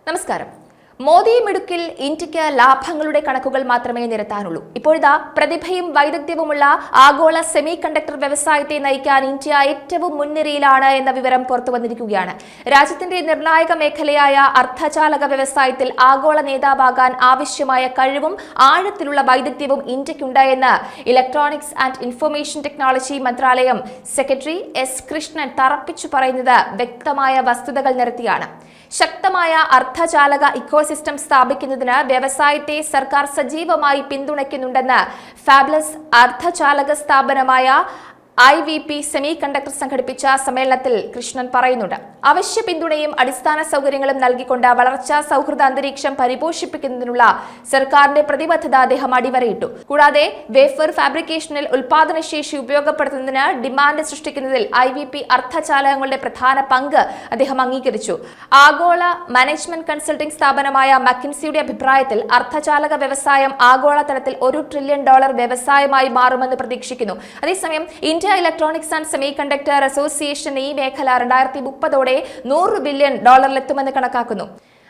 നമസ്കാരം. മോദി മിടുക്കിൽ ഇന്ത്യക്ക് ലാഭങ്ങളുടെ കണക്കുകൾ മാത്രമേ നിരത്താനുള്ളൂ. ഇപ്പോഴിതാ പ്രതിഭയും വൈദഗ്ധ്യവുമുള്ള ആഗോള സെമി കണ്ടക്ടർ വ്യവസായത്തെ നയിക്കാൻ ഇന്ത്യ ഏറ്റവും മുൻനിരയിലാണ് എന്ന വിവരം പുറത്തുവന്നിരിക്കുകയാണ്. രാജ്യത്തിന്റെ നിർണായക മേഖലയായ അർദ്ധചാലക വ്യവസായത്തിൽ ആഗോള നേതാവാകാൻ ആവശ്യമായ കഴിവും ആഴത്തിലുള്ള വൈദഗ്ധ്യവും ഇന്ത്യക്കുണ്ട് എന്ന് ഇലക്ട്രോണിക്സ് ആൻഡ് ഇൻഫർമേഷൻ ടെക്നോളജി മന്ത്രാലയം സെക്രട്ടറി എസ് കൃഷ്ണൻ തറപ്പിച്ചു പറയുന്നത് വ്യക്തമായ വസ്തുതകൾ നിരത്തിയാണ്. ശക്തമായ അർദ്ധചാലക ഇക്കോസിസ്റ്റം സ്ഥാപിക്കുന്നതിന് വ്യവസായത്തെ സർക്കാർ സജീവമായി പിന്തുണയ്ക്കുന്നുണ്ടെന്ന് ഫാബ്ലസ് അർദ്ധചാലക സ്ഥാപനമായ IVP സെമി കണ്ടക്ടർ സംഘടിപ്പിച്ച സമ്മേളനത്തിൽ കൃഷ്ണൻ പറയുന്നുണ്ട്. അവശ്യ പിന്തുണയും അടിസ്ഥാന സൗകര്യങ്ങളും നൽകിക്കൊണ്ട് വളർച്ചാ സൗഹൃദ അന്തരീക്ഷം പരിപോഷിപ്പിക്കുന്നതിനുള്ള സർക്കാരിന്റെ പ്രതിബദ്ധത അദ്ദേഹം അടിവരയിട്ടു. കൂടാതെ വേഫർ ഫാബ്രിക്കേഷനിൽ ഉൽപാദനശേഷി ഉപയോഗപ്പെടുത്തുന്നതിന് ഡിമാൻഡ് സൃഷ്ടിക്കുന്നതിൽ IVP അർദ്ധചാലകങ്ങളുടെ പ്രധാന പങ്ക് അദ്ദേഹം അംഗീകരിച്ചു. ആഗോള മാനേജ്മെന്റ് കൺസൾട്ടിംഗ് സ്ഥാപനമായ മക്കിൻസിയുടെ അഭിപ്രായത്തിൽ അർദ്ധചാലക വ്യവസായം ആഗോളതലത്തിൽ $1 ട്രില്യൺ വ്യവസായമായി മാറുമെന്ന് പ്രതീക്ഷിക്കുന്നു. അതേസമയം India electronics and semi conductor association ഈ മേഖല 2030 $100 ബില്യൺ എത്തുമെന്ന് കണക്കാക്കുന്നു.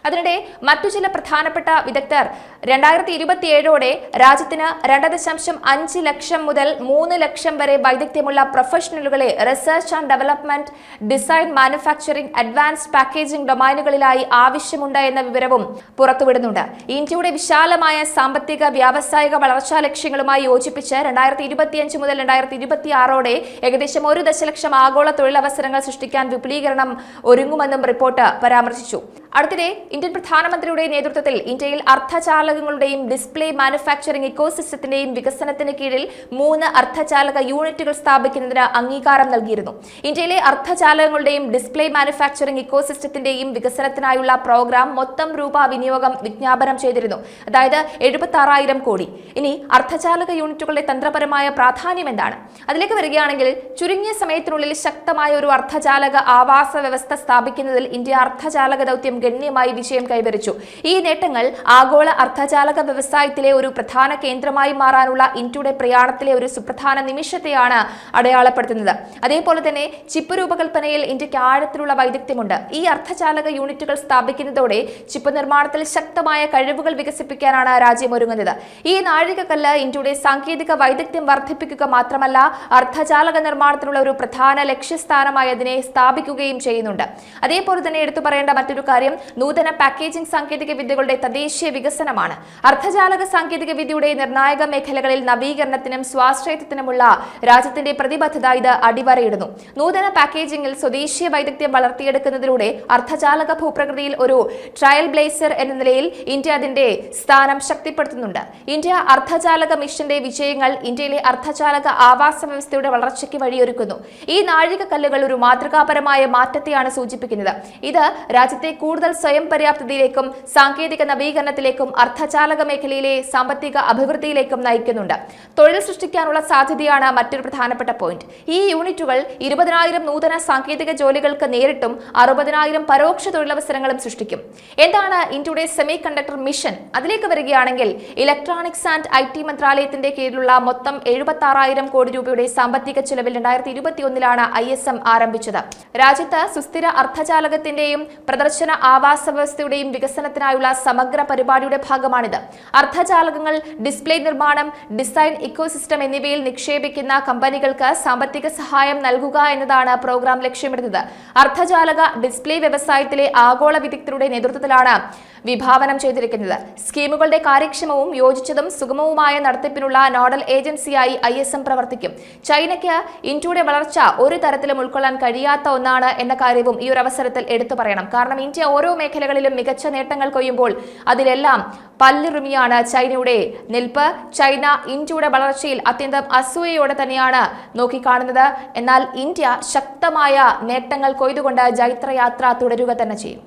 അതിനിടെ മറ്റു ചില പ്രധാനപ്പെട്ട വിദഗ്ധർ 2027 രാജ്യത്തിന് 2.5 ലക്ഷം മുതൽ 3 ലക്ഷം വരെ വൈദഗ്ധ്യമുള്ള പ്രൊഫഷണലുകളെ research and development, design, manufacturing, advanced packaging ഡൊമൈനുകളിലായി ആവശ്യമുണ്ട് എന്ന വിവരവും പുറത്തുവിടുന്നുണ്ട്. ഇന്ത്യയുടെ വിശാലമായ സാമ്പത്തിക വ്യാവസായിക വളർച്ചാ ലക്ഷ്യങ്ങളുമായി യോജിപ്പിച്ച് 2025 മുതൽ 2026 ഏകദേശം 1 ദശലക്ഷം ആഗോള തൊഴിലവസരങ്ങൾ സൃഷ്ടിക്കാൻ വിപുലീകരണം ഒരുങ്ങുമെന്നും റിപ്പോർട്ട് പരാമർശിച്ചു. അടുത്തിടെ ഇന്ത്യൻ പ്രധാനമന്ത്രിയുടെ നേതൃത്വത്തിൽ ഇന്ത്യയിൽ അർദ്ധചാലകങ്ങളുടെയും ഡിസ്പ്ലേ മാനുഫാക്ചറിംഗ് ഇക്കോസിസ്റ്റത്തിന്റെയും വികസനത്തിന് കീഴിൽ 3 അർദ്ധചാലക യൂണിറ്റുകൾ സ്ഥാപിക്കുന്നതിന് അംഗീകാരം നൽകിയിരുന്നു. ഇന്ത്യയിലെ അർദ്ധചാലകങ്ങളുടെയും ഡിസ്പ്ലേ മാനുഫാക്ചറിംഗ് ഇക്കോസിസ്റ്റത്തിന്റെയും വികസനത്തിനായുള്ള പ്രോഗ്രാം മൊത്തം രൂപ വിനിയോഗം വിജ്ഞാപനം ചെയ്തിരുന്നു. അതായത് 76,000 കോടി. ഇനി അർദ്ധചാലക യൂണിറ്റുകളുടെ തന്ത്രപരമായ പ്രാധാന്യം എന്താണ്? അതിലേക്ക് വരികയാണെങ്കിൽ ചുരുങ്ങിയ സമയത്തിനുള്ളിൽ ശക്തമായ ഒരു അർദ്ധചാലക ആവാസ വ്യവസ്ഥ സ്ഥാപിക്കുന്നതിൽ ഇന്ത്യ അർദ്ധചാലക ദൗത്യം ഗണ്യമായി വിജയം കൈവരിച്ചു. ഈ നേട്ടങ്ങൾ ആഗോള അർദ്ധചാലക വ്യവസായത്തിലെ ഒരു പ്രധാന കേന്ദ്രമായി മാറാനുള്ള ഇന്ത്യയുടെ പ്രയാണത്തിലെ ഒരു സുപ്രധാന നിമിഷത്തെയാണ് അടയാളപ്പെടുത്തുന്നത്. അതേപോലെ തന്നെ ചിപ്പ് രൂപകൽപ്പനയിൽ ഇന്ത്യക്ക് ആഴത്തിലുള്ള വൈദഗ്ധ്യമുണ്ട്. ഈ അർദ്ധചാലക യൂണിറ്റുകൾ സ്ഥാപിക്കുന്നതോടെ ചിപ്പ് നിർമ്മാണത്തിൽ ശക്തമായ കഴിവുകൾ വികസിപ്പിക്കാനാണ് രാജ്യം ഒരുങ്ങുന്നത്. ഈ നാഴികക്കല്ല് ഇന്ത്യയുടെ സാങ്കേതിക വൈദഗ്ധ്യം വർദ്ധിപ്പിക്കുക മാത്രമല്ല, അർദ്ധചാലക നിർമ്മാണത്തിനുള്ള ഒരു പ്രധാന ലക്ഷ്യസ്ഥാനമായി അതിനെ സ്ഥാപിക്കുകയും ചെയ്യുന്നുണ്ട്. അതേപോലെ തന്നെ എടുത്തു പറയേണ്ട മറ്റൊരു കാര്യം നൂതന പാക്കേജിംഗ് സാങ്കേതിക വിദ്യകളുടെ തദ്ദേശീയ വികസനമാണ്. അർദ്ധചാലക സാങ്കേതിക വിദ്യയുടെ നിർണായക മേഖലകളിൽ നവീകരണത്തിനും സ്വാശ്രയത്വത്തിനുമുള്ള രാജ്യത്തിന്റെ പ്രതിബദ്ധത ഇത് അടിവരയിടുന്നു. നൂതന പാക്കേജിംഗിൽ സ്വദേശീയ വൈദഗ്ധ്യം വളർത്തിയെടുക്കുന്നതിലൂടെ അർദ്ധചാലക ഭൂപ്രകൃതിയിൽ ഒരു ട്രയൽ ബ്ലേസർ എന്ന നിലയിൽ ഇന്ത്യ അതിന്റെ സ്ഥാനം ശക്തിപ്പെടുത്തുന്നുണ്ട്. ഇന്ത്യ അർദ്ധചാലക മിഷന്റെ വിജയങ്ങൾ ഇന്ത്യയിലെ അർദ്ധചാലക ആവാസ വ്യവസ്ഥയുടെ വളർച്ചയ്ക്ക് വഴിയൊരുക്കുന്നു. ഈ നാഴികക്കല്ലുകൾ ഒരു മാതൃകാപരമായ മാറ്റത്തെയാണ് സൂചിപ്പിക്കുന്നത്. ഇത് രാജ്യത്തെ കൂടുതൽ സ്വയം പര്യാപ്തതയിലേക്കും സാങ്കേതിക നവീകരണത്തിലേക്കും അർദ്ധചാലക മേഖലയിലെ സാമ്പത്തിക അഭിവൃദ്ധിയിലേക്കും നയിക്കുന്നുണ്ട്. തൊഴിൽ സൃഷ്ടിക്കാനുള്ള സാധ്യതയാണ് മറ്റൊരു പ്രധാനപ്പെട്ട പോയിന്റ്. ഈ യൂണിറ്റുകൾ 20,000 നൂതന സാങ്കേതിക ജോലികൾക്ക് നേരിട്ടും 60,000 പരോക്ഷ തൊഴിലവസരങ്ങളും സൃഷ്ടിക്കും. എന്താണ് ഇന്ത്യയുടെ സെമി കണ്ടക്ടർ മിഷൻ? അതിലേക്ക് വരികയാണെങ്കിൽ ഇലക്ട്രോണിക്സ് ആൻഡ് IT മന്ത്രാലയത്തിന്റെ കീഴിലുള്ള മൊത്തം 76,000 കോടി രൂപയുടെ സാമ്പത്തിക ചെലവിൽ 2021 ISM ആരംഭിച്ചത്. രാജ്യത്ത് സുസ്ഥിര അർദ്ധചാലകത്തിന്റെയും പ്രദർശന ആവാസ വ്യവസ്ഥയുടെയും വികസനത്തിനായുള്ള സമഗ്ര പരിപാടിയുടെ ഭാഗമാണിത്. അർദ്ധചാലകങ്ങൾ, ഡിസ്പ്ലേ നിർമ്മാണം, ഡിസൈൻ, ഇക്കോസിസ്റ്റം എന്നിവയിൽ നിക്ഷേപിക്കുന്ന കമ്പനികൾക്ക് സാമ്പത്തിക സഹായം നൽകുക എന്നതാണ് പ്രോഗ്രാം ലക്ഷ്യമിടുന്നത്. അർദ്ധചാലക ഡിസ്പ്ലേ വ്യവസായത്തിലെ ആഗോള വിദഗ്ധരുടെ നേതൃത്വത്തിലാണ് വിഭാവനം ചെയ്തിരിക്കുന്നത്. സ്കീമുകളുടെ കാര്യക്ഷമവും യോജിച്ചതും സുഗമവുമായ നടത്തിപ്പിനുള്ള നോഡൽ ഏജൻസിയായി ISM പ്രവർത്തിക്കും. ചൈനയ്ക്ക് ഇന്ത്യയുടെ വളർച്ച ഒരു തരത്തിലും ഉൾക്കൊള്ളാൻ കഴിയാത്ത ഒന്നാണ് എന്ന കാര്യവും ഈ ഒരു അവസരത്തിൽ എടുത്തു പറയണം. കാരണം ഇന്ത്യ ഓരോ മേഖലകളിലും മികച്ച നേട്ടങ്ങൾ കൊയ്യുമ്പോൾ അതിലെല്ലാം പല്ലിറുമിയാണ് ചൈനയുടെ നിൽപ്പ്. ചൈന ഇന്ത്യയുടെ വളർച്ചയിൽ അത്യന്തം അസൂയയോടെ തന്നെയാണ് നോക്കിക്കാണുന്നത്. എന്നാൽ ഇന്ത്യ ശക്തമായ നേട്ടങ്ങൾ കൊയ്തുകൊണ്ട് ജൈത്രയാത്ര തുടരുക തന്നെ ചെയ്യും.